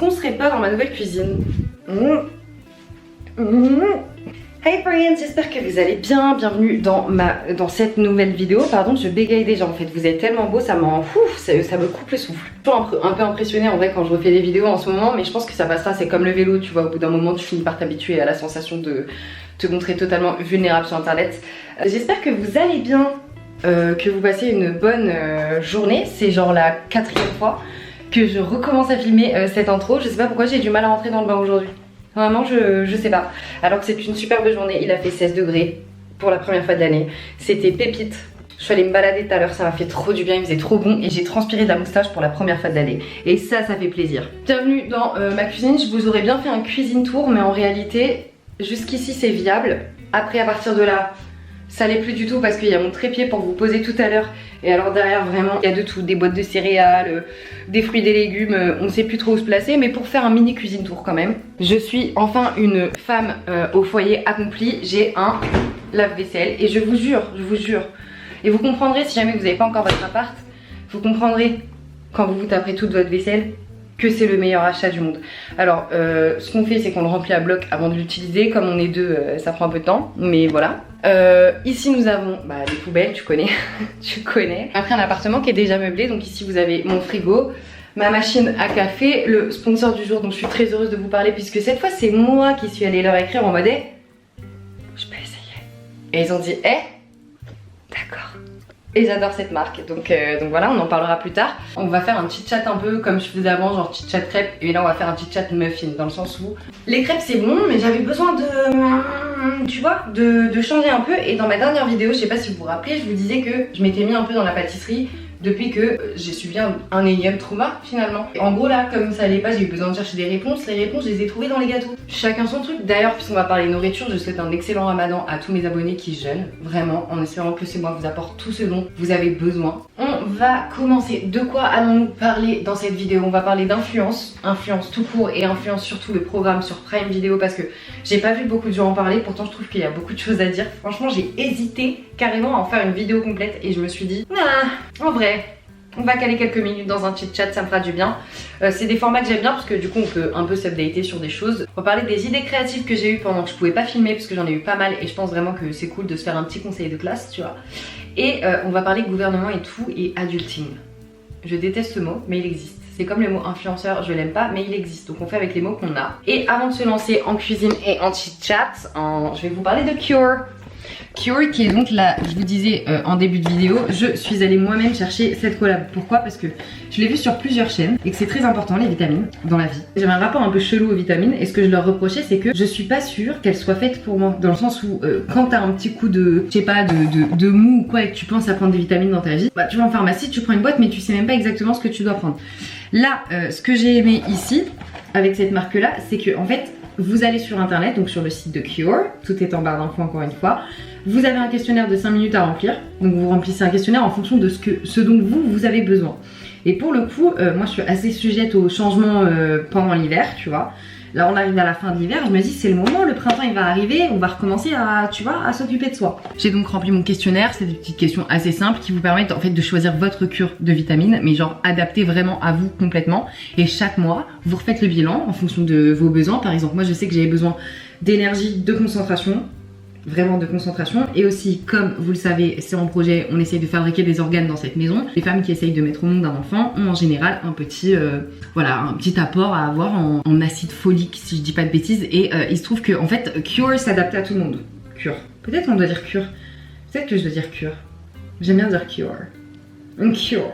qu'on serait pas dans ma nouvelle cuisine? Hey friends, j'espère que vous allez bien. Bienvenue dans cette nouvelle vidéo. Pardon, je bégaye déjà en fait. Vous êtes tellement beau, ça me coupe le souffle. Je suis toujours un peu impressionnée en vrai quand je refais des vidéos en ce moment, mais je pense que ça passera. C'est comme le vélo, tu vois. Au bout d'un moment, tu finis par t'habituer à la sensation de te montrer totalement vulnérable sur internet. J'espère que vous allez bien, que vous passez une bonne journée. C'est genre la 4e fois que je recommence à filmer cette intro. Je sais pas pourquoi j'ai du mal à rentrer dans le bain aujourd'hui. Vraiment, je sais pas. Alors que c'est une superbe journée, il a fait 16 degrés pour la première fois de l'année. C'était pépite. Je suis allée me balader tout à l'heure, ça m'a fait trop du bien, il faisait trop bon et j'ai transpiré de la moustache pour la première fois de l'année. Et ça fait plaisir. Bienvenue dans ma cuisine, je vous aurais bien fait un cuisine tour, mais en réalité, jusqu'ici c'est viable. Après, à partir de là, ça l'est plus du tout parce qu'il y a mon trépied pour vous poser tout à l'heure. Et alors derrière vraiment il y a de tout, des boîtes de céréales, des fruits, des légumes, on sait plus trop où se placer. Mais pour faire un mini cuisine tour quand même, je suis enfin une femme au foyer accomplie. J'ai un lave-vaisselle et je vous jure, et vous comprendrez si jamais vous n'avez pas encore votre appart, vous comprendrez quand vous vous taperez toute votre vaisselle que c'est le meilleur achat du monde. Alors ce qu'on fait c'est qu'on le remplit à bloc avant de l'utiliser. Comme on est deux, ça prend un peu de temps, mais voilà. Ici nous avons les poubelles, tu connais. Tu connais. Après un appartement qui est déjà meublé, donc ici vous avez mon frigo, ma machine à café, le sponsor du jour dont je suis très heureuse de vous parler puisque cette fois c'est moi qui suis allée leur écrire en mode je peux essayer. Et ils ont dit d'accord. Et j'adore cette marque, donc voilà, on en parlera plus tard. On va faire un petit chat un peu comme je faisais avant, genre petit chat crêpes. Et là on va faire un petit chat muffin, dans le sens où les crêpes c'est bon, mais j'avais besoin de, tu vois, de changer un peu. Et dans ma dernière vidéo, je sais pas si vous vous rappelez, je vous disais que je m'étais mis un peu dans la pâtisserie depuis que j'ai subi un énième trauma finalement. Et en gros là, comme ça allait pas, j'ai eu besoin de chercher des réponses. Les réponses, je les ai trouvées dans les gâteaux. Chacun son truc. D'ailleurs, puisqu'on va parler nourriture, je souhaite un excellent ramadan à tous mes abonnés qui jeûnent. Vraiment, en espérant que ces mois vous apportent tout ce dont vous avez besoin. On va commencer. De quoi allons-nous parler dans cette vidéo? On va parler d'influence, influence tout court et influence surtout le programme sur Prime Video parce que j'ai pas vu beaucoup de gens en parler. Pourtant, je trouve qu'il y a beaucoup de choses à dire. Franchement, j'ai hésité carrément à en faire une vidéo complète et je me suis dit, en vrai, on va caler quelques minutes dans un petit chat, ça me fera du bien. C'est des formats que j'aime bien parce que du coup on peut un peu s'updater sur des choses. On va parler des idées créatives que j'ai eues pendant que je pouvais pas filmer parce que j'en ai eu pas mal et je pense vraiment que c'est cool de se faire un petit conseil de classe, tu vois. Et on va parler gouvernement et tout et adulting. Je déteste ce mot mais il existe. C'est comme le mot influenceur, je l'aime pas mais il existe. Donc on fait avec les mots qu'on a. Et avant de se lancer en cuisine et en chit-chat, je vais vous parler de Cure. Cure qui est donc là, je vous disais en début de vidéo, je suis allée moi-même chercher cette collab. Pourquoi? Parce que je l'ai vu sur plusieurs chaînes et que c'est très important les vitamines dans la vie. J'avais un rapport un peu chelou aux vitamines et ce que je leur reprochais c'est que je suis pas sûre qu'elles soient faites pour moi. Dans le sens où quand t'as un petit coup de, je sais pas, de mou ou quoi et que tu penses à prendre des vitamines dans ta vie, tu vas en pharmacie, tu prends une boîte mais tu sais même pas exactement ce que tu dois prendre. Là, ce que j'ai aimé ici avec cette marque là, c'est que en fait vous allez sur internet, donc sur le site de Cure, tout est en barre d'infos encore une fois. Vous avez un questionnaire de 5 minutes à remplir, donc vous remplissez un questionnaire en fonction de ce dont vous avez besoin. Et pour le coup, moi je suis assez sujette au changement pendant l'hiver, tu vois. Là on arrive à la fin de l'hiver, je me dis c'est le moment, le printemps il va arriver, on va recommencer à, tu vois, à s'occuper de soi. J'ai donc rempli mon questionnaire, c'est des petites questions assez simples qui vous permettent en fait de choisir votre cure de vitamines, mais genre adaptée vraiment à vous complètement. Et chaque mois, vous refaites le bilan en fonction de vos besoins. Par exemple, moi je sais que j'avais besoin d'énergie, de concentration, vraiment de concentration, et aussi comme vous le savez c'est en projet, on essaye de fabriquer des organes dans cette maison. Les femmes qui essayent de mettre au monde un enfant ont en général un petit un petit apport à avoir en acide folique si je dis pas de bêtises, et il se trouve que en fait Cure s'adapte à tout le monde. Cure, peut-être on doit dire Cure, peut-être que je dois dire Cure, j'aime bien dire Cure. Cure.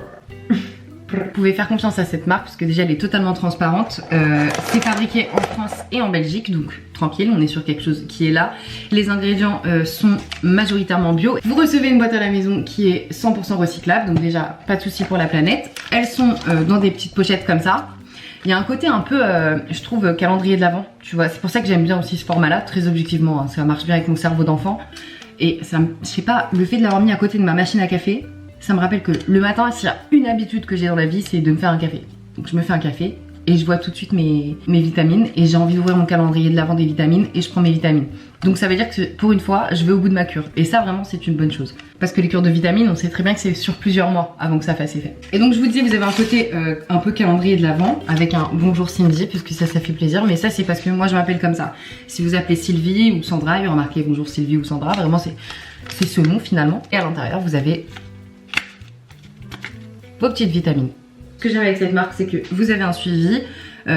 Vous pouvez faire confiance à cette marque parce que déjà elle est totalement transparente. C'est fabriqué en France et en Belgique, donc tranquille, on est sur quelque chose qui est là. Les ingrédients sont majoritairement bio. Vous recevez une boîte à la maison qui est 100% recyclable, donc déjà pas de souci pour la planète. Elles sont dans des petites pochettes comme ça. Il y a un côté un peu, je trouve, calendrier de l'Avent, tu vois. C'est pour ça que j'aime bien aussi ce format-là, très objectivement, hein, ça marche bien avec mon cerveau d'enfant. Et ça, je sais pas, le fait de l'avoir mis à côté de ma machine à café, ça me rappelle que le matin, s'il y a une habitude que j'ai dans la vie, c'est de me faire un café. Donc je me fais un café et je vois tout de suite mes vitamines et j'ai envie d'ouvrir mon calendrier de l'avant des vitamines et je prends mes vitamines. Donc ça veut dire que pour une fois, je vais au bout de ma cure. Et ça vraiment c'est une bonne chose. Parce que les cures de vitamines, on sait très bien que c'est sur plusieurs mois avant que ça fasse effet. Et donc je vous dis, vous avez un côté un peu calendrier de l'avant avec un bonjour Cindy, puisque ça fait plaisir. Mais ça c'est parce que moi je m'appelle comme ça. Si vous appelez Sylvie ou Sandra, il y aura marqué bonjour Sylvie ou Sandra. Vraiment c'est ce nom finalement. Et à l'intérieur vous avez vos petites vitamines. Ce que j'aime avec cette marque, c'est que vous avez un suivi.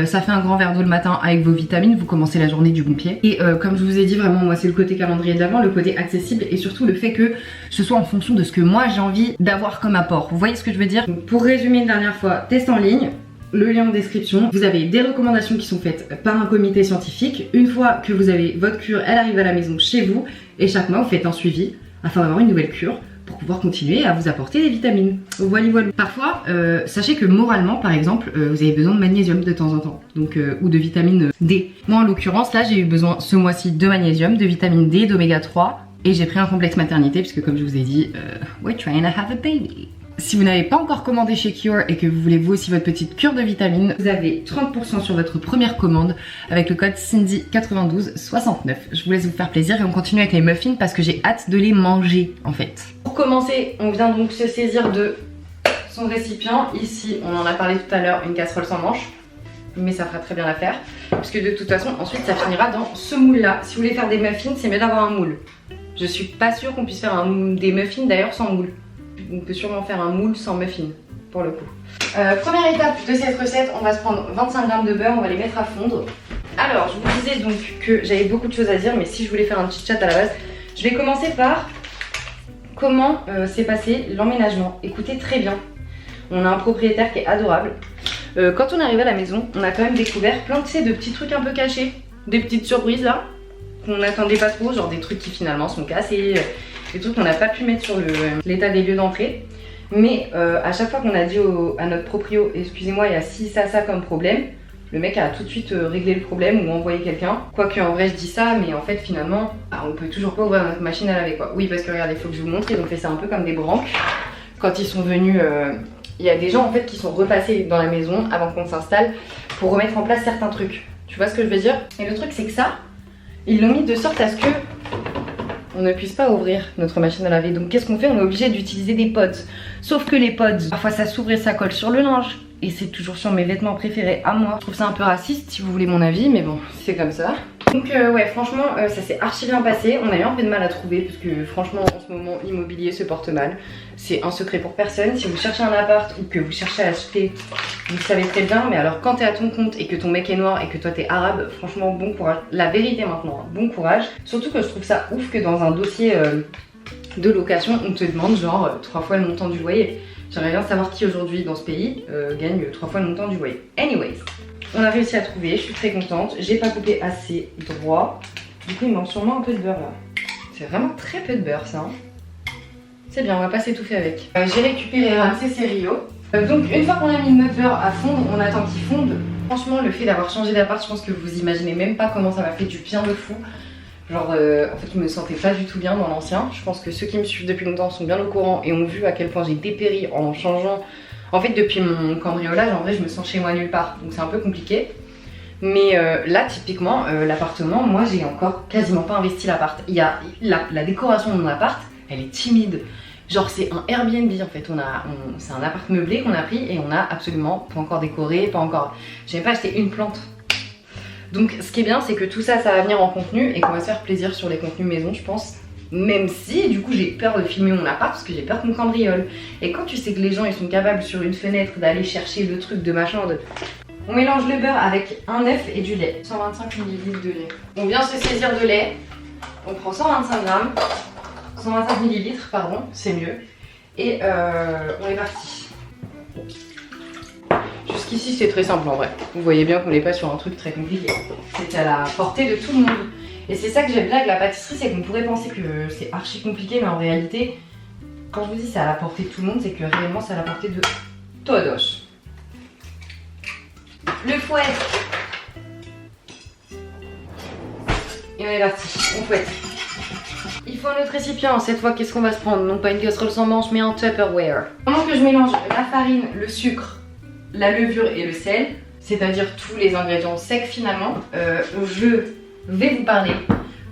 Ça fait un grand verre d'eau le matin avec vos vitamines, vous commencez la journée du bon pied. Et comme je vous ai dit, vraiment moi c'est le côté calendrier de l'avant, le côté accessible et surtout le fait que ce soit en fonction de ce que moi j'ai envie d'avoir comme apport. Vous voyez ce que je veux dire? Donc, pour résumer une dernière fois, test en ligne, le lien en description. Vous avez des recommandations qui sont faites par un comité scientifique. Une fois que vous avez votre cure, elle arrive à la maison chez vous et chaque mois vous faites un suivi afin d'avoir une nouvelle cure pour pouvoir continuer à vous apporter des vitamines. Voilà. Parfois, sachez que moralement, par exemple, vous avez besoin de magnésium de temps en temps, donc ou de vitamine D. Moi, en l'occurrence, là, j'ai eu besoin ce mois-ci de magnésium, de vitamine D, d'oméga 3, et j'ai pris un complexe maternité, puisque comme je vous ai dit, we're trying to have a baby. Si vous n'avez pas encore commandé chez Cure et que vous voulez vous aussi votre petite cure de vitamines, vous avez 30% sur votre première commande avec le code Cindy9269. Je vous laisse vous faire plaisir et on continue avec les muffins parce que j'ai hâte de les manger en fait. Pour commencer, on vient donc se saisir de son récipient. Ici, on en a parlé tout à l'heure, une casserole sans manche. Mais ça fera très bien l'affaire. Puisque de toute façon, ensuite, ça finira dans ce moule-là. Si vous voulez faire des muffins, c'est mieux d'avoir un moule. Je suis pas sûre qu'on puisse faire des muffins d'ailleurs sans moule. On peut sûrement faire un moule sans muffin pour le coup. Première étape de cette recette, on va se prendre 25 g de beurre, on va les mettre à fondre. Alors je vous disais donc que j'avais beaucoup de choses à dire, mais si je voulais faire un petit chat à la base, je vais commencer par comment s'est passé l'emménagement. Écoutez très bien, on a un propriétaire qui est adorable. Quand on est arrivé à la maison, on a quand même découvert plein de petits trucs un peu cachés, des petites surprises là, qu'on n'attendait pas trop, genre des trucs qui finalement sont cassés. Des trucs qu'on n'a pas pu mettre sur l'état des lieux d'entrée. Mais à chaque fois qu'on a dit à notre proprio, excusez-moi, il y a ça comme problème, le mec a tout de suite réglé le problème ou envoyé quelqu'un. Quoique en vrai je dis ça, mais en fait finalement, on peut toujours pas ouvrir notre machine à laver quoi. Oui parce que regardez, il faut que je vous montre, ils ont fait ça un peu comme des branques. Quand ils sont venus, il y a des gens en fait qui sont repassés dans la maison avant qu'on s'installe pour remettre en place certains trucs. Tu vois ce que je veux dire? Et le truc c'est que ça, ils l'ont mis de sorte à ce que on ne puisse pas ouvrir notre machine à laver. Donc qu'est-ce qu'on fait? On est obligé d'utiliser des pods. Sauf que les pods, parfois ça s'ouvre et ça colle sur le linge. Et c'est toujours sur mes vêtements préférés à moi. Je trouve ça un peu raciste si vous voulez mon avis, mais bon, c'est comme ça. Donc ouais, franchement, ça s'est archi bien passé. On a eu un peu de mal à trouver parce que franchement, en ce moment, l'immobilier se porte mal. C'est un secret pour personne. Si vous cherchez un appart ou que vous cherchez à acheter, vous le savez très bien. Mais alors quand t'es à ton compte et que ton mec est noir et que toi t'es arabe, franchement, bon courage. La vérité maintenant, bon courage. Surtout que je trouve ça ouf que dans un dossier de location, on te demande genre 3 fois le montant du loyer. J'aimerais bien savoir qui aujourd'hui dans ce pays gagne 3 fois le montant du loyer. Anyways. On a réussi à trouver, je suis très contente. J'ai pas coupé assez droit. Du coup, il manque sûrement un peu de beurre là. C'est vraiment très peu de beurre ça. Hein. C'est bien, on va pas s'étouffer avec. J'ai récupéré Ramsey Cerio. Donc, une fois qu'on a mis notre beurre à fondre, on attend qu'il fonde. Franchement, le fait d'avoir changé d'appart, je pense que vous imaginez même pas comment ça m'a fait du bien de fou. Genre, en fait, je me sentais pas du tout bien dans l'ancien. Je pense que ceux qui me suivent depuis longtemps sont bien au courant et ont vu à quel point j'ai dépéri en changeant. En fait, depuis mon cambriolage, en vrai, je me sens chez moi nulle part. Donc c'est un peu compliqué. Mais là, typiquement, l'appartement, moi, j'ai encore quasiment pas investi l'appart. Il y a la décoration de mon appart, elle est timide. Genre, c'est un Airbnb, en fait. C'est un appart meublé qu'on a pris et on a absolument pas encore décoré, pas encore... J'ai même pas acheté une plante. Donc, ce qui est bien, c'est que tout ça, ça va venir en contenu et qu'on va se faire plaisir sur les contenus maison, je pense. Même si du coup j'ai peur de filmer mon appart parce que j'ai peur qu'on cambriole. Et quand tu sais que les gens ils sont capables sur une fenêtre d'aller chercher le truc de machin On mélange le beurre avec un œuf et du lait. 125 ml de lait. On vient se saisir de lait. On prend 125 grammes. 125 ml pardon, c'est mieux. Et on est parti. Jusqu'ici c'est très simple en vrai. Vous voyez bien qu'on n'est pas sur un truc très compliqué. C'est à la portée de tout le monde. Et c'est ça que j'aime bien avec la pâtisserie, c'est qu'on pourrait penser que c'est archi compliqué, mais en réalité, quand je vous dis c'est à la portée de tout le monde, c'est que réellement c'est à la portée de todos. Le fouet. Et on est parti, on fouette. Il faut un autre récipient, cette fois qu'est-ce qu'on va se prendre? Non pas une casserole sans manche, mais un Tupperware. Pendant que je mélange la farine, le sucre, la levure et le sel, c'est-à-dire tous les ingrédients secs finalement, je vais vous parler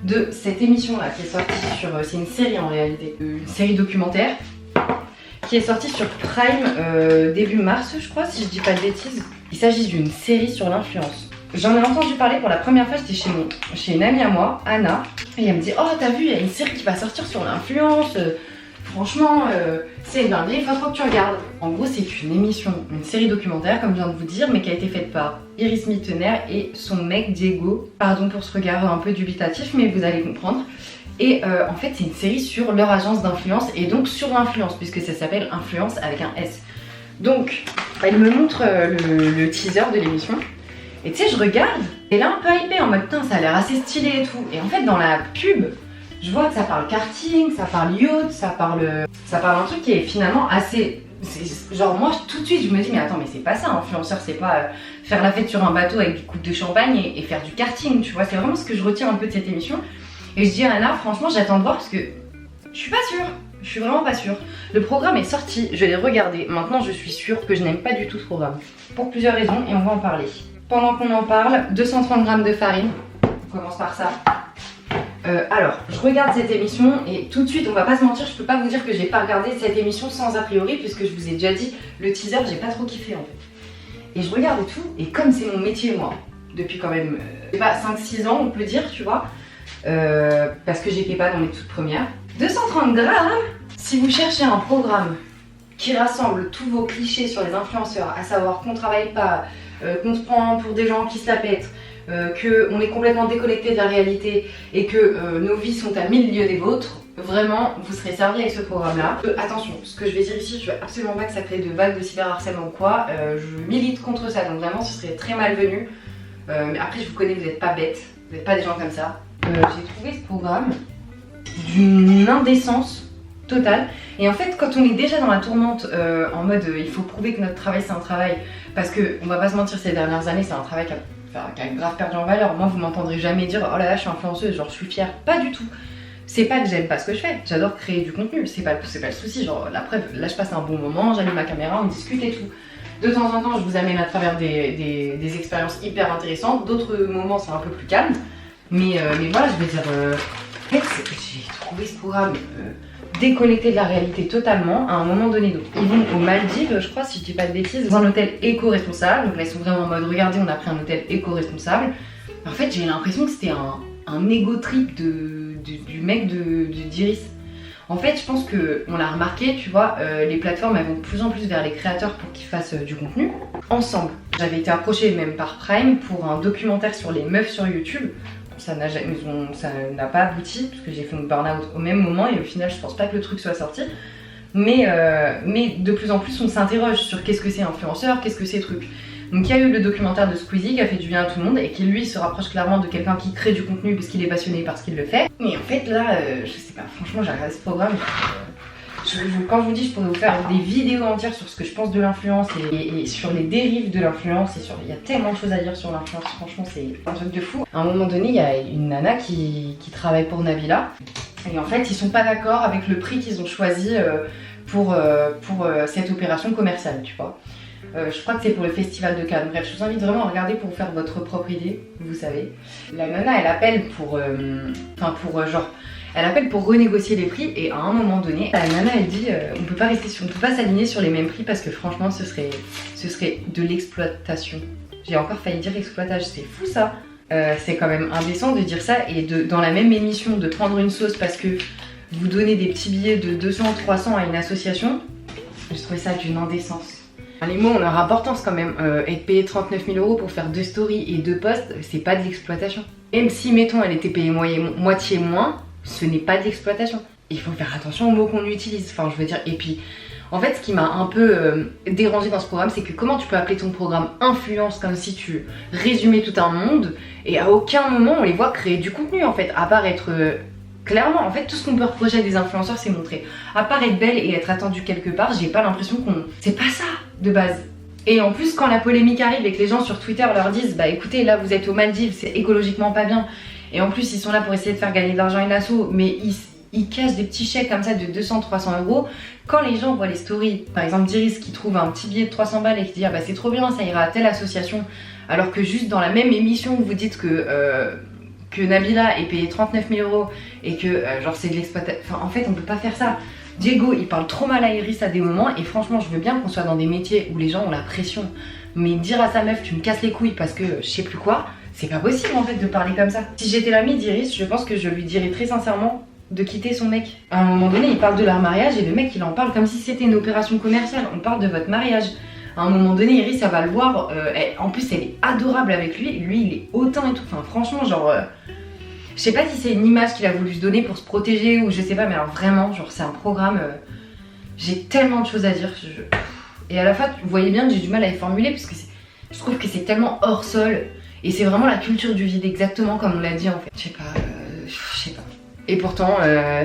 de cette émission là qui est sortie sur, c'est une série en réalité, une série documentaire qui est sortie sur Prime début mars je crois, si je dis pas de bêtises. Il s'agit d'une série sur l'influence. J'en ai entendu parler pour la première fois, j'étais chez une amie à moi, Anna, et elle me dit « Oh t'as vu, il y a une série qui va sortir sur l'influence, franchement c'est une dinguerie, il faut trop que tu regardes ». En gros c'est une émission, une série documentaire comme je viens de vous dire, mais qui a été faite par Iris Mittener et son mec Diego. Pardon pour ce regard un peu dubitatif, mais vous allez comprendre. Et en fait c'est une série sur leur agence d'influence et donc sur l'influence, puisque ça s'appelle Influence avec un S. Donc elle me montre le teaser de l'émission. Et tu sais, je regarde, et là un peu hypée en mode putain, ça a l'air assez stylé et tout. Et en fait, dans la pub, je vois que ça parle karting, ça parle yacht, ça parle un truc qui est finalement assez. Genre, moi tout de suite, je me dis, mais attends, mais c'est pas ça, influenceur, c'est pas faire la fête sur un bateau avec des coupes de champagne et faire du karting, tu vois. C'est vraiment ce que je retiens un peu de cette émission. Et je dis à Anna, franchement, j'attends de voir parce que je suis pas sûre. Je suis vraiment pas sûre. Le programme est sorti, je l'ai regardé. Maintenant, je suis sûre que je n'aime pas du tout ce programme. Pour plusieurs raisons, et on va en parler. Pendant qu'on en parle, 230 g de farine, on commence par ça. Alors, je regarde cette émission et tout de suite, on va pas se mentir, je peux pas vous dire que j'ai pas regardé cette émission sans a priori, puisque je vous ai déjà dit, le teaser, j'ai pas trop kiffé en fait. Et je regarde et tout, et comme c'est mon métier moi, depuis quand même, je sais pas, 5-6 ans on peut dire, tu vois, parce que j'étais pas dans les toutes premières. 230 g, si vous cherchez un programme qui rassemble tous vos clichés sur les influenceurs, à savoir qu'on travaille pas, qu'on se prend pour des gens qui se la pètent, qu'on est complètement déconnecté de la réalité et que nos vies sont à 1000 lieues des vôtres, vraiment vous serez servi avec ce programme là. Attention, ce que je vais dire ici, je veux absolument pas que ça crée de vagues de cyberharcèlement ou quoi, je milite contre ça, donc vraiment ce serait très malvenu. Mais après je vous connais, vous n'êtes pas bêtes, vous n'êtes pas des gens comme ça. J'ai trouvé ce programme d'une indécence totale. Et en fait, quand on est déjà dans la tourmente, en mode il faut prouver que notre travail c'est un travail, parce que on va pas se mentir, ces dernières années c'est un travail qui a grave perdu en valeur. Moi vous m'entendrez jamais dire oh là là je suis influenceuse, genre je suis fière, pas du tout. C'est pas que j'aime pas ce que je fais, j'adore créer du contenu, c'est pas le souci, genre la preuve, là je passe un bon moment, j'allume ma caméra, on discute et tout. De temps en temps je vous amène à travers des expériences hyper intéressantes, d'autres moments c'est un peu plus calme, mais voilà, je veux dire, en fait j'ai trouvé ce programme déconnecté de la réalité totalement à un moment donné. Donc ils vont aux Maldives, je crois, si je dis pas de bêtises, dans un hôtel éco-responsable. Donc là ils sont vraiment en mode regardez, on a pris un hôtel éco-responsable. En fait j'ai l'impression que c'était un ego trip du mec d'Iris. En fait je pense qu'on l'a remarqué, tu vois, les plateformes elles vont de plus en plus vers les créateurs pour qu'ils fassent du contenu ensemble. J'avais été approchée même par Prime pour un documentaire sur les meufs sur YouTube. Ça n'a pas abouti parce que j'ai fait une burn-out au même moment et au final je pense pas que le truc soit sorti. Mais de plus en plus on s'interroge sur qu'est-ce que c'est influenceur, qu'est-ce que c'est truc. Donc il y a eu le documentaire de Squeezie qui a fait du bien à tout le monde et qui lui se rapproche clairement de quelqu'un qui crée du contenu parce qu'il est passionné par ce qu'il le fait. Mais en fait là, je sais pas, franchement j'ai regardé ce programme. Quand je vous dis je pourrais vous faire des vidéos entières sur ce que je pense de l'influence et sur les dérives de l'influence et il y a tellement de choses à dire sur l'influence, franchement c'est un truc de fou. À un moment donné il y a une nana qui travaille pour Nabila et en fait ils sont pas d'accord avec le prix qu'ils ont choisi pour cette opération commerciale, tu vois. Je crois que c'est pour le festival de Cannes. Bref, je vous invite vraiment à regarder pour faire votre propre idée, vous savez. La nana elle appelle elle appelle pour renégocier les prix et à un moment donné, la nana elle dit on peut pas s'aligner sur les mêmes prix parce que franchement ce serait de l'exploitation. J'ai encore failli dire exploitage, c'est fou ça. C'est quand même indécent de dire ça et dans la même émission de prendre une sauce parce que vous donnez des petits billets de 200-300 à une association. Je trouvais ça d'une indécence. Les mots ont leur importance quand même. Être payé 39 000 € pour faire 2 stories et 2 posts, c'est pas de l'exploitation. Même si mettons elle était payée moitié moins, ce n'est pas de l'exploitation. Il faut faire attention aux mots qu'on utilise, enfin je veux dire, et puis en fait ce qui m'a un peu dérangé dans ce programme, c'est que comment tu peux appeler ton programme influence comme si tu résumais tout un monde et à aucun moment on les voit créer du contenu en fait, à part être clairement, en fait tout ce qu'on peut reprocher à des influenceurs c'est montrer, à part être belle et être attendue quelque part, j'ai pas l'impression qu'on... C'est pas ça de base. Et en plus quand la polémique arrive et que les gens sur Twitter leur disent bah écoutez là vous êtes aux Maldives, c'est écologiquement pas bien. Et en plus ils sont là pour essayer de faire gagner de l'argent à une asso, mais ils cachent des petits chèques comme ça de 200-300 euros. Quand les gens voient les stories, par exemple d'Iris qui trouve un petit billet de 300 balles et qui dit ah bah c'est trop bien, ça ira à telle association, alors que juste dans la même émission vous dites que Nabila est payée 39 000 euros et que genre c'est de l'exploitation. Enfin en fait on peut pas faire ça. Diego il parle trop mal à Iris à des moments et franchement je veux bien qu'on soit dans des métiers où les gens ont la pression. Mais dire à sa meuf tu me casses les couilles parce que je sais plus quoi, c'est pas possible en fait de parler comme ça. Si j'étais l'amie d'Iris, je pense que je lui dirais très sincèrement de quitter son mec. À un moment donné il parle de leur mariage et le mec il en parle comme si c'était une opération commerciale. On parle de votre mariage. À un moment donné Iris elle va le voir, en plus elle est adorable avec lui il est hautain et tout. Enfin franchement genre... je sais pas si c'est une image qu'il a voulu se donner pour se protéger ou je sais pas, mais alors vraiment, genre c'est un programme. J'ai tellement de choses à dire. Et à la fin, vous voyez bien que j'ai du mal à les formuler parce que je trouve que c'est tellement hors sol. Et c'est vraiment la culture du vide, exactement comme on l'a dit en fait. Je sais pas. Et pourtant,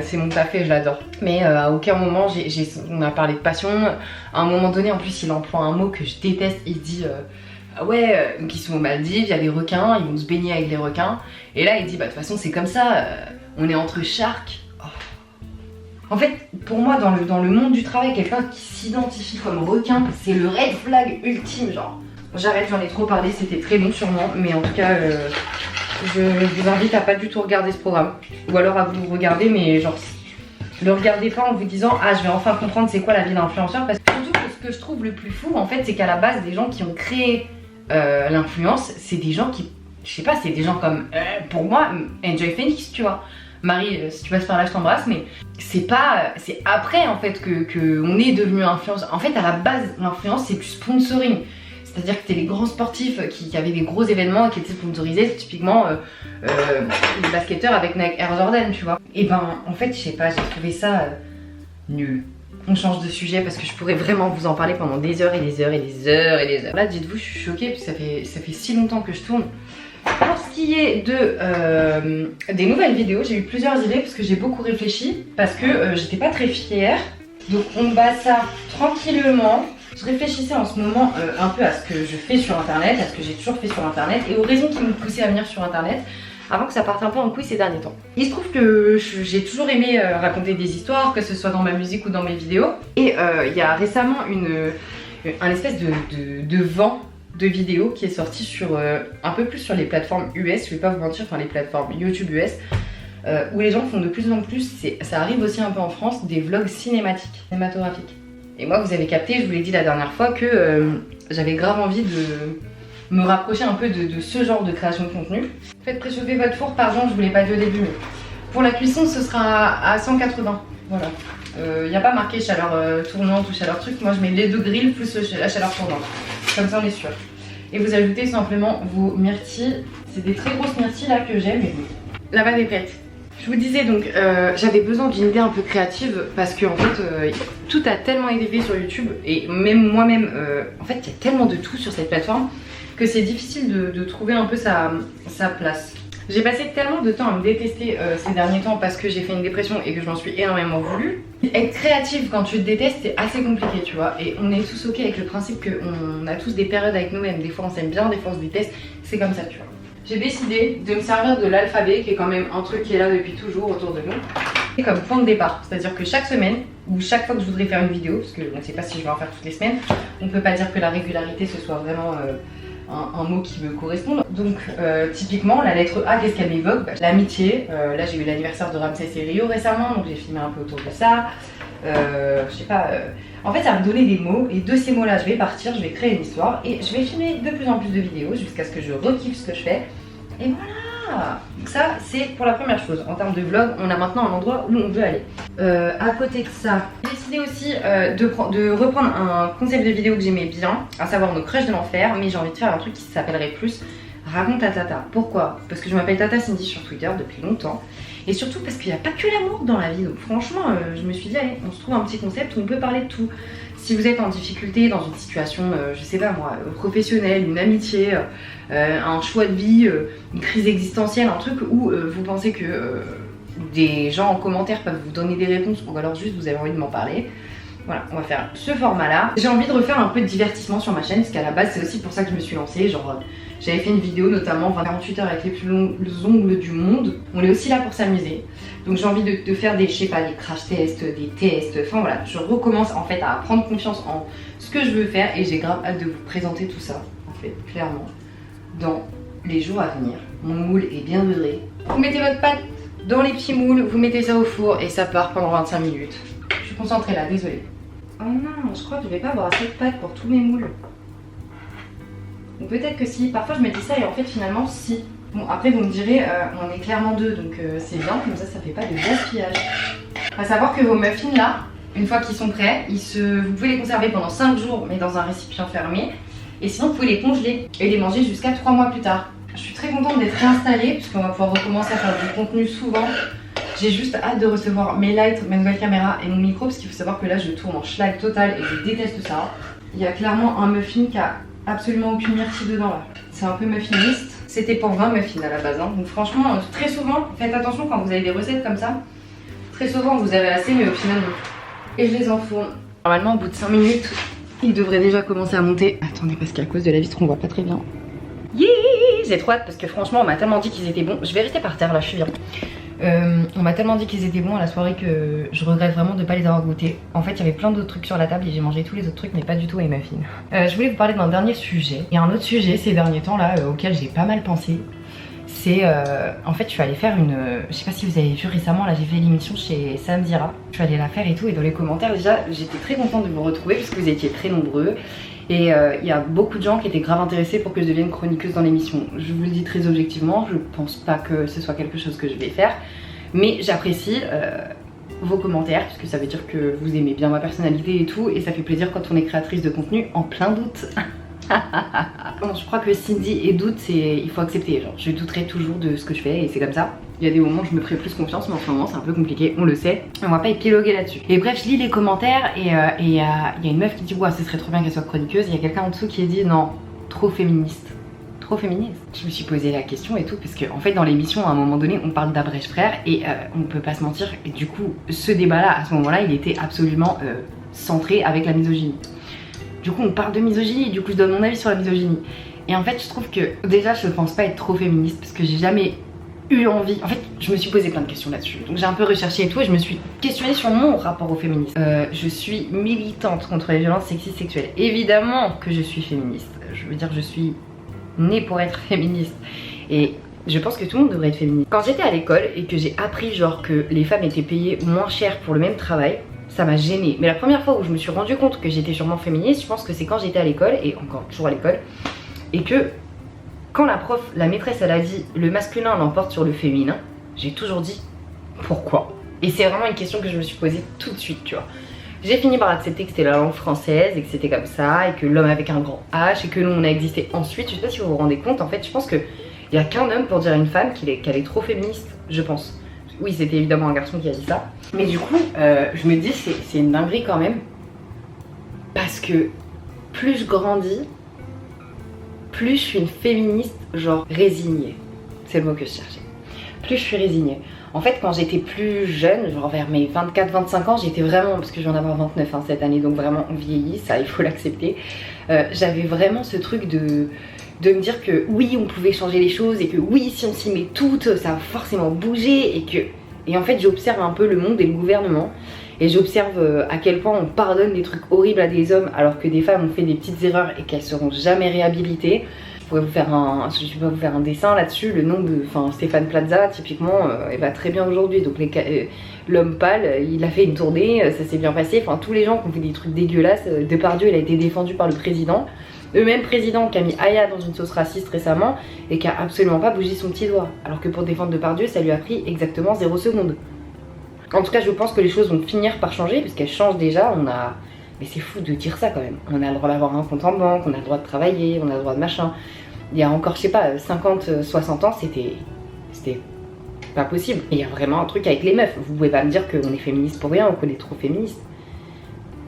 c'est mon taf et je l'adore. Mais à aucun moment, on a parlé de passion. À un moment donné, en plus, il emploie un mot que je déteste. Il dit... ah ouais, donc ils sont aux Maldives, il y a des requins, ils vont se baigner avec les requins. Et là il dit bah de toute façon c'est comme ça, on est entre sharks. Oh. En fait pour moi dans le monde du travail, quelqu'un qui s'identifie comme requin, c'est le red flag ultime genre. J'arrête, j'en ai trop parlé, c'était très long sûrement, mais en tout cas je vous invite à pas du tout regarder ce programme. Ou alors à vous regarder mais genre le regardez pas en vous disant ah je vais enfin comprendre c'est quoi la vie d'influenceur. Parce que surtout ce que je trouve le plus fou en fait c'est qu'à la base des gens qui ont créé l'influence, c'est des gens qui, je sais pas, c'est des gens comme, pour moi, Enjoy Phoenix, tu vois. Marie, si tu passes par là, je t'embrasse, mais c'est pas, c'est après en fait que on est devenu influenceur. En fait, à la base, l'influence, c'est du sponsoring. C'est-à-dire que t'es les grands sportifs qui avaient des gros événements et qui étaient sponsorisés, typiquement les basketteurs avec Nike Air Jordan, tu vois. Et ben, en fait, je sais pas, j'ai trouvé ça nul. On change de sujet parce que je pourrais vraiment vous en parler pendant des heures et des heures et des heures et des heures. Là, dites-vous, je suis choquée parce que ça fait si longtemps que je tourne. Pour ce qui est des nouvelles vidéos, j'ai eu plusieurs idées parce que j'ai beaucoup réfléchi, parce que j'étais pas très fière. Donc on bat ça tranquillement. Je réfléchissais en ce moment un peu à ce que je fais sur internet, à ce que j'ai toujours fait sur internet et aux raisons qui me poussaient à venir sur internet avant que ça parte un peu en couille ces derniers temps. Il se trouve que j'ai toujours aimé raconter des histoires, que ce soit dans ma musique ou dans mes vidéos. Et il y a récemment un espèce de vent de vidéos qui est sorti sur un peu plus sur les plateformes US, je vais pas vous mentir, enfin les plateformes YouTube US, où les gens font de plus en plus, ça arrive aussi un peu en France, des vlogs cinématographiques. Et moi vous avez capté, je vous l'ai dit la dernière fois, que j'avais grave envie de me rapprocher un peu de ce genre de création de contenu. Faites préchauffer votre four, pardon, je vous l'ai pas dit au début, mais pour la cuisson ce sera à 180, voilà. Il n'y a pas marqué chaleur tournante ou chaleur truc, moi je mets les deux grilles plus la chaleur tournante, comme ça on est sûr. Et vous ajoutez simplement vos myrtilles, c'est des très grosses myrtilles là que j'aime, mais la vanne est prête. Je vous disais donc, j'avais besoin d'une idée un peu créative parce que en fait, tout a tellement été fait sur YouTube et même moi-même, en fait il y a tellement de tout sur cette plateforme que c'est difficile de trouver un peu sa place. J'ai passé tellement de temps à me détester ces derniers temps parce que j'ai fait une dépression et que je m'en suis énormément voulu. Être créative quand tu te détestes c'est assez compliqué tu vois, et on est tous ok avec le principe qu'on a tous des périodes avec nous-mêmes, des fois on s'aime bien, des fois on se déteste, c'est comme ça tu vois. J'ai décidé de me servir de l'alphabet qui est quand même un truc qui est là depuis toujours autour de nous. Et comme point de départ, c'est-à-dire que chaque semaine ou chaque fois que je voudrais faire une vidéo, parce que je ne sais pas si je vais en faire toutes les semaines, on ne peut pas dire que la régularité ce soit vraiment un mot qui me correspond. Donc typiquement la lettre A, qu'est-ce qu'elle m'évoque? L'amitié. Là j'ai eu l'anniversaire de Ramsès et Rio récemment, donc j'ai filmé un peu autour de ça. Je sais pas, en fait ça va me donner des mots et de ces mots là je vais partir, je vais créer une histoire et je vais filmer de plus en plus de vidéos jusqu'à ce que je rekiffe ce que je fais. Et voilà. Donc ça c'est pour la première chose. En termes de vlog, on a maintenant un endroit où on veut aller. À côté de ça, j'ai décidé aussi de reprendre un concept de vidéo que j'aimais bien, à savoir nos crushs de l'enfer, mais j'ai envie de faire un truc qui s'appellerait plus Raconte à Tata. Pourquoi? Parce que je m'appelle Tata Cindy sur Twitter depuis longtemps. Et surtout parce qu'il n'y a pas que l'amour dans la vie. Donc franchement, je me suis dit, allez, on se trouve un petit concept où on peut parler de tout. Si vous êtes en difficulté dans une situation, je sais pas moi, professionnelle, une amitié, un choix de vie, une crise existentielle, un truc où vous pensez que des gens en commentaire peuvent vous donner des réponses ou alors juste vous avez envie de m'en parler. Voilà, on va faire ce format là. J'ai envie de refaire un peu de divertissement sur ma chaîne parce qu'à la base c'est aussi pour ça que je me suis lancée. Genre J'avais fait une vidéo notamment 48 heures avec les plus longs ongles du monde. On est aussi là pour s'amuser. Donc j'ai envie de faire des, je sais pas, des crash tests, des tests. Enfin voilà, je recommence en fait à prendre confiance en ce que je veux faire et j'ai grave hâte de vous présenter tout ça, en fait, clairement, dans les jours à venir. Mon moule est bien beurré. Vous mettez votre pâte dans les petits moules, vous mettez ça au four et ça part pendant 25 minutes. Je suis concentrée là, désolée. Oh non, je crois que je vais pas avoir assez de pâte pour tous mes moules. Ou peut-être que si, parfois je me dis ça et en fait finalement si. Bon après vous me direz, on est clairement deux donc c'est bien, comme ça fait pas de gaspillage. À savoir que vos muffins là, une fois qu'ils sont prêts, vous pouvez les conserver pendant 5 jours mais dans un récipient fermé. Et sinon vous pouvez les congeler et les manger jusqu'à 3 mois plus tard. Je suis très contente d'être réinstallée puisqu'on va pouvoir recommencer à faire du contenu souvent. J'ai juste hâte de recevoir mes lights, ma nouvelle caméra et mon micro parce qu'il faut savoir que là je tourne en schlag total et je déteste ça. Il y a clairement un muffin qui a absolument aucune myrtille dedans là. C'est un peu muffiniste. C'était pour 20 muffins à la base. Donc franchement, très souvent, faites attention quand vous avez des recettes comme ça. Très souvent vous avez assez mais au final non. Et je les enfourne. Normalement au bout de 5 minutes, ils devraient déjà commencer à monter. Attendez parce qu'à cause de la vitre on voit pas très bien. Yeah, j'ai trop hâte parce que franchement on m'a tellement dit qu'ils étaient bons. Je vais rester par terre là, je suis bien. On m'a tellement dit qu'ils étaient bons à la soirée que je regrette vraiment de ne pas les avoir goûtés. En fait il y avait plein d'autres trucs sur la table et j'ai mangé tous les autres trucs mais pas du tout les muffins. Je voulais vous parler d'un dernier sujet. Et un autre sujet ces derniers temps là auquel j'ai pas mal pensé. C'est en fait je suis allée faire une... je sais pas si vous avez vu récemment là j'ai fait l'émission chez Sam Zira. Je suis allée la faire et tout et dans les commentaires déjà j'étais très contente de vous retrouver puisque vous étiez très nombreux. Et il y a beaucoup de gens qui étaient grave intéressés pour que je devienne chroniqueuse dans l'émission. Je vous le dis très objectivement, je pense pas que ce soit quelque chose que je vais faire. Mais j'apprécie vos commentaires, puisque ça veut dire que vous aimez bien ma personnalité et tout. Et ça fait plaisir quand on est créatrice de contenu en plein doute. Bon, je crois que Cindy et doute, il faut accepter. Genre, je douterai toujours de ce que je fais et c'est comme ça. Il y a des moments où je me ferai plus confiance, mais en ce moment c'est un peu compliqué, on le sait. On va pas épiloguer là-dessus. Et bref, je lis les commentaires et il y a une meuf qui dit ouais, ce serait trop bien qu'elle soit chroniqueuse. Il y a quelqu'un en dessous qui dit non, trop féministe. Trop féministe. Je me suis posé la question et tout, parce qu'en fait dans l'émission à un moment donné on parle d'Abrèche Frères et on peut pas se mentir. Et du coup, ce débat-là à ce moment-là, il était absolument centré avec la misogynie. Du coup on parle de misogynie et du coup je donne mon avis sur la misogynie. Et en fait je trouve que déjà je pense pas être trop féministe parce que j'ai jamais eu envie. En fait je me suis posé plein de questions là-dessus. Donc j'ai un peu recherché et tout et je me suis questionnée sur mon rapport au féminisme. Je suis militante contre les violences sexistes sexuelles. Évidemment que je suis féministe. Je veux dire je suis née pour être féministe. Et je pense que tout le monde devrait être féministe. Quand j'étais à l'école et que j'ai appris genre que les femmes étaient payées moins cher pour le même travail, ça m'a gênée. Mais la première fois où je me suis rendu compte que j'étais sûrement féministe, je pense que c'est quand j'étais à l'école, et encore toujours à l'école, et que quand la prof, la maîtresse, elle a dit le masculin l'emporte sur le féminin, j'ai toujours dit pourquoi. Et c'est vraiment une question que je me suis posée tout de suite, tu vois. J'ai fini par accepter que c'était la langue française et que c'était comme ça, et que l'homme avec un grand H, et que nous on a existé ensuite. Je sais pas si vous vous rendez compte, en fait, je pense qu'il n'y a qu'un homme pour dire à une femme qu'elle est trop féministe, je pense. Oui, c'était évidemment un garçon qui a dit ça. Mais du coup, je me dis, c'est une dinguerie quand même. Parce que plus je grandis, plus je suis une féministe, genre résignée. C'est le mot que je cherchais. Plus je suis résignée. En fait, quand j'étais plus jeune, genre vers mes 24-25 ans, j'étais vraiment, parce que je viens d'avoir 29 hein, cette année, donc vraiment on vieillit, ça il faut l'accepter. J'avais vraiment ce truc de me dire que oui, on pouvait changer les choses et que oui, si on s'y met toutes, ça va forcément bouger et en fait j'observe un peu le monde et le gouvernement et j'observe à quel point on pardonne des trucs horribles à des hommes alors que des femmes ont fait des petites erreurs et qu'elles seront jamais réhabilitées. Je vais vous faire un dessin là-dessus, le nom de Stéphane Plaza typiquement elle va très bien aujourd'hui, donc l'homme pâle il a fait une tournée, ça s'est bien passé, enfin tous les gens qui ont fait des trucs dégueulasses, Depardieu il a été défendu par le président, le même président qui a mis Aya dans une sauce raciste récemment et qui a absolument pas bougé son petit doigt, alors que pour défendre Depardieu ça lui a pris exactement 0 seconde. En tout cas je pense que les choses vont finir par changer puisqu'elles changent déjà, mais c'est fou de dire ça quand même, on a le droit d'avoir un compte en banque, on a le droit de travailler, on a le droit de machin. Il y a encore, je sais pas, 50, 60 ans, c'était pas possible. Et il y a vraiment un truc avec les meufs. Vous pouvez pas me dire qu'on est féministe pour rien ou qu'on est trop féministe.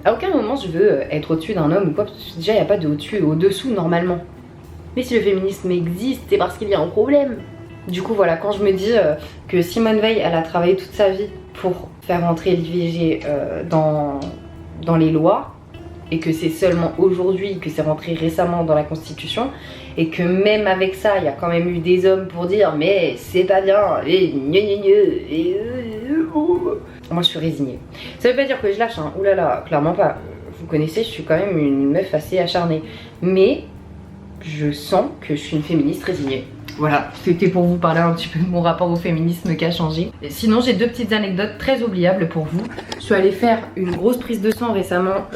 À aucun moment je veux être au-dessus d'un homme ou quoi, parce que déjà il n'y a pas de au-dessus et au-dessous normalement. Mais si le féminisme existe, c'est parce qu'il y a un problème. Du coup voilà, quand je me dis que Simone Veil, elle a travaillé toute sa vie pour faire entrer l'IVG dans les lois, et que c'est seulement aujourd'hui que c'est rentré récemment dans la Constitution et que même avec ça il y a quand même eu des hommes pour dire mais c'est pas bien et moi je suis résignée. Ça veut pas dire que je lâche, hein. Oulala, clairement pas. Vous connaissez, je suis quand même une meuf assez acharnée, mais je sens que je suis une féministe résignée. Voilà, c'était pour vous parler un petit peu de mon rapport au féminisme qui a changé. Et sinon, j'ai deux petites anecdotes très oubliables pour vous. Je suis allée faire une grosse prise de sang récemment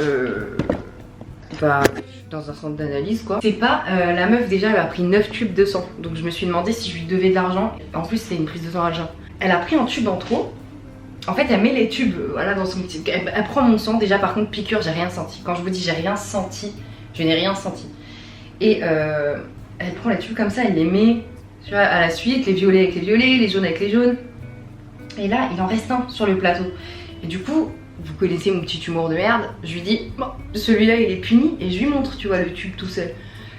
dans un centre d'analyse quoi. C'est pas la meuf déjà, elle a pris 9 tubes de sang. Donc je me suis demandé si je lui devais de l'argent. En plus, c'est une prise de sang à jeun. Elle a pris un tube en trop. En fait, elle met les tubes voilà, dans son petit... Elle prend mon sang. Déjà, par contre, piqûre, j'ai rien senti. Quand je vous dis j'ai rien senti, je n'ai rien senti. Et elle prend les tubes comme ça, elle les met tu vois, à la suite, les violets avec les violets, les jaunes avec les jaunes. Et là, il en reste un sur le plateau. Et du coup, vous connaissez mon petit humour de merde, je lui dis, bon, celui-là il est puni, et je lui montre, tu vois, le tube tout seul.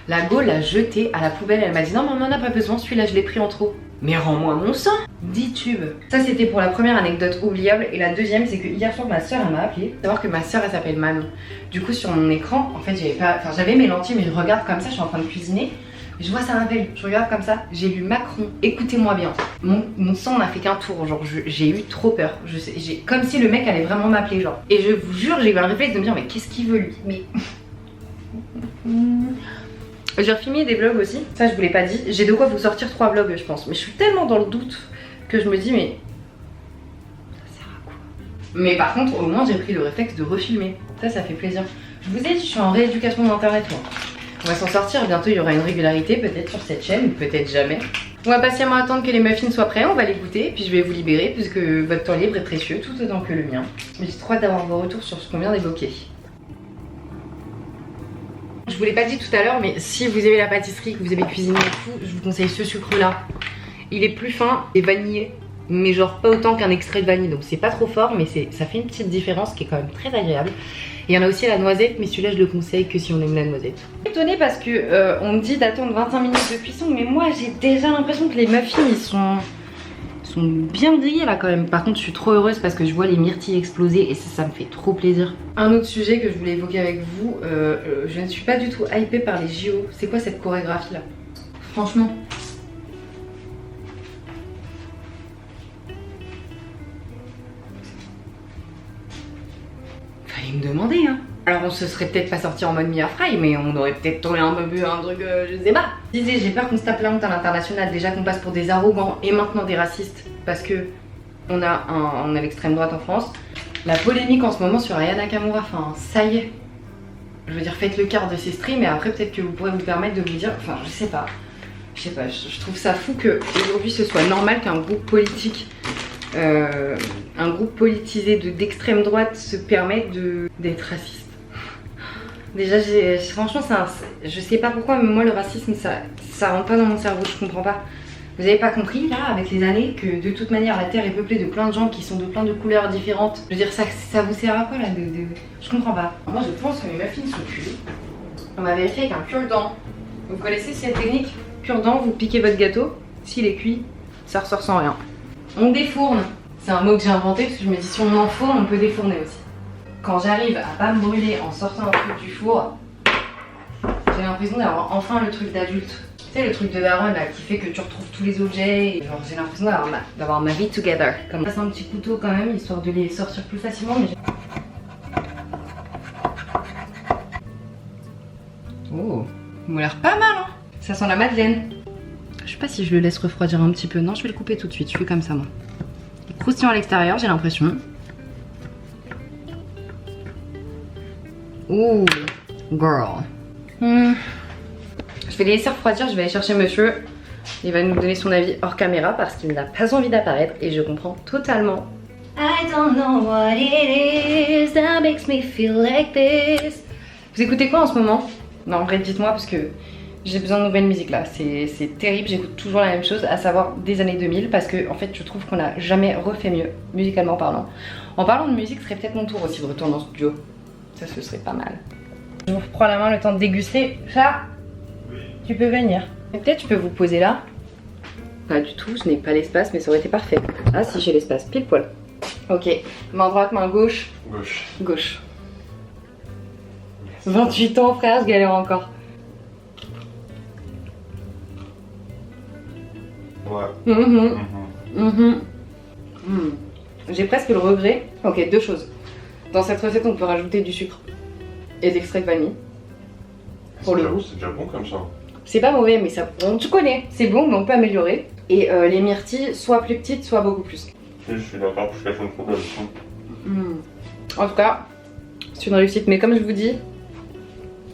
La go l'a jeté à la poubelle, elle m'a dit, non mais on en a pas besoin, celui-là je l'ai pris en trop. Mais rends-moi mon sang. 10 tubes. Ça c'était pour la première anecdote oubliable, et la deuxième c'est que hier soir ma soeur elle m'a appelé. Savoir que ma soeur elle s'appelle Manon. Du coup sur mon écran, en fait j'avais mes lentilles mais je regarde comme ça, je suis en train de cuisiner. Je vois ça rappel, je regarde comme ça, j'ai lu Macron, écoutez-moi bien. Mon sang n'a fait qu'un tour, genre j'ai eu trop peur. Comme si le mec allait vraiment m'appeler, genre. Et je vous jure, j'ai eu un réflexe de me dire, mais qu'est-ce qu'il veut lui? Mais. J'ai refilmé des vlogs aussi, ça je vous l'ai pas dit. J'ai de quoi vous sortir 3 vlogs, je pense. Mais je suis tellement dans le doute que je me dis, mais. Ça sert à quoi? Mais par contre, au moins j'ai pris le réflexe de refilmer. Ça fait plaisir. Je vous ai dit, je suis en rééducation d'internet, moi. On va s'en sortir, bientôt il y aura une régularité peut-être sur cette chaîne, ou peut-être jamais. On va patiemment attendre que les muffins soient prêts, on va les goûter, puis je vais vous libérer puisque votre temps libre est précieux, tout autant que le mien. J'ai trop hâte d'avoir vos retours sur ce qu'on vient d'évoquer. Je vous l'ai pas dit tout à l'heure, mais si vous aimez la pâtisserie, que vous aimez cuisiner et tout, je vous conseille ce sucre là. Il est plus fin et vanillé, mais genre pas autant qu'un extrait de vanille, donc c'est pas trop fort, mais ça fait une petite différence qui est quand même très agréable. Il y en a aussi à la noisette, mais celui-là je le conseille que si on aime la noisette. Je suis étonnée parce que on me dit d'attendre 25 minutes de cuisson, mais moi j'ai déjà l'impression que les muffins ils sont bien grillés là quand même. Par contre je suis trop heureuse parce que je vois les myrtilles exploser et ça me fait trop plaisir. Un autre sujet que je voulais évoquer avec vous, je ne suis pas du tout hypée par les JO. C'est quoi cette chorégraphie là? Franchement. Fallait me demander hein. Alors on se serait peut-être pas sorti en mode Mia Fry, mais on aurait peut-être tourné un peu un truc, je sais pas. Je disais, j'ai peur qu'on se tape la honte à l'international, déjà qu'on passe pour des arrogants et maintenant des racistes, parce que on a l'extrême droite en France. La polémique en ce moment sur Aya Nakamura, enfin ça y est. Je veux dire, faites le quart de ces streams et après peut-être que vous pourrez vous permettre de vous dire, enfin je sais pas. Je trouve ça fou que aujourd'hui ce soit normal qu'un groupe politique un groupe politisé d'extrême droite se permette d'être raciste. Déjà, franchement, je sais pas pourquoi, mais moi le racisme ça rentre pas dans mon cerveau, je comprends pas. Vous avez pas compris là, avec les années, que de toute manière la Terre est peuplée de plein de gens qui sont de plein de couleurs différentes. Je veux dire, ça vous sert à quoi là Je comprends pas. Moi je pense que mes muffins sont cuits. On va vérifier avec un cure-dent. Vous connaissez cette technique? Cure-dent, vous piquez votre gâteau, s'il est cuit, ça ressort sans rien. On défourne, c'est un mot que j'ai inventé parce que je me dis si on enfourne, on peut défourner aussi. Quand j'arrive à pas me brûler en sortant un truc du four, j'ai l'impression d'avoir enfin le truc d'adulte. Tu sais le truc de daronne là qui fait que tu retrouves tous les objets et genre j'ai l'impression d'avoir ma vie together. Comme ça, c'est un petit couteau quand même histoire de les sortir plus facilement. Mais oh, il m'a l'air pas mal hein. Ça sent la madeleine. Je sais pas si je le laisse refroidir un petit peu. Non, je vais le couper tout de suite. Je fais comme ça moi. Il est croustillant à l'extérieur, j'ai l'impression. Ouh, girl. Je vais les laisser refroidir. Je vais aller chercher monsieur. Il va nous donner son avis hors caméra parce qu'il n'a pas envie d'apparaître et je comprends totalement. I don't know what it is that makes me feel like this. Vous écoutez quoi en ce moment? Non, en vrai, dites-moi parce que j'ai besoin de nouvelles musiques là, c'est terrible, j'écoute toujours la même chose, à savoir des années 2000 parce que en fait je trouve qu'on n'a jamais refait mieux, musicalement parlant. En parlant de musique, ce serait peut-être mon tour aussi de retourner en studio, ça ce serait pas mal. Je vous reprends la main le temps de déguster. Chat, oui. Tu peux venir. Peut-être je peux vous poser là. Pas du tout, je n'ai pas l'espace mais ça aurait été parfait. Ah si j'ai l'espace, pile poil. Ok, main droite, main gauche. Gauche. Gauche. 28 ans frère, je galère encore. Ouais. J'ai presque le regret. Ok, deux choses. Dans cette recette, on peut rajouter du sucre et d'extrait de vanille. Pour le goût. C'est déjà bon comme ça. C'est pas mauvais, mais ça. Tu connais, c'est bon, mais on peut améliorer. Et les myrtilles, soit plus petites, soit beaucoup plus. Je suis d'accord, je cache une proposition. En tout cas, c'est une réussite. Mais comme je vous dis,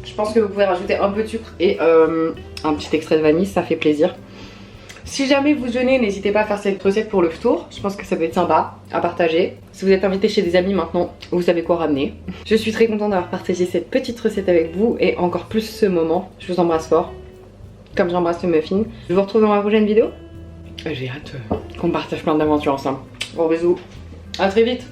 je pense que vous pouvez rajouter un peu de sucre et un petit extrait de vanille, ça fait plaisir. Si jamais vous jeûnez, n'hésitez pas à faire cette recette pour le ftour. Je pense que ça peut être sympa à partager. Si vous êtes invité chez des amis maintenant, vous savez quoi ramener. Je suis très contente d'avoir partagé cette petite recette avec vous et encore plus ce moment. Je vous embrasse fort, comme j'embrasse le muffin. Je vous retrouve dans ma prochaine vidéo. J'ai hâte qu'on partage plein d'aventures ensemble. Gros bisous, à très vite.